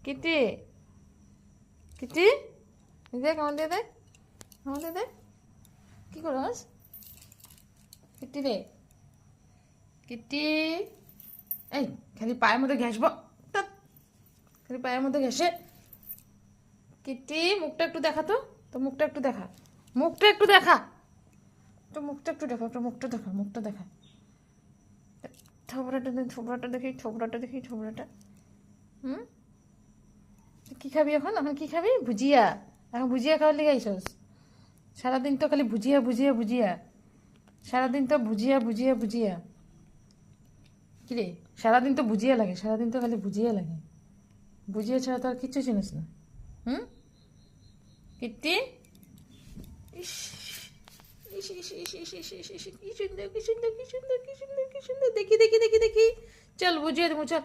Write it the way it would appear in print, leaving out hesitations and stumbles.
Kitty Kitty দেখ আমাদের দেখ আমাদের দেখ কি করস কিটি রে কিটি এই খালি পায়ের মধ্যে ঘেসবো ধ্যাৎ, খালি পায়ের মধ্যে ঘেসে কিটি মুখটা একটু দেখা তো মুখটা একটু দেখা মুখটা একটু দেখা তো মুখটা একটু দেখা একটু মুখটা দেখা থোবরাটা দেখি থোবরাটা হুম কি খাবি এখন এখন কি খাবি ভুজিয়া এখন ভুজিয়া খাওয়ার লেগে আইসস সারাদিন তো খালি ভুজিয়া সারাদিন তো ভুজিয়া কিরে সারাদিন তো ভুজিয়া লাগে সারাদিন তো খালি ভুজিয়া লাগে ভুজিয়া ছাড়া তো আর কিচ্ছু চিনিস না হুম কীর্তি ইস ইস ইস ইস ইস ইস ইস ইস কি সুন্দর দেখি চল বুঝিয়ে দেবো চল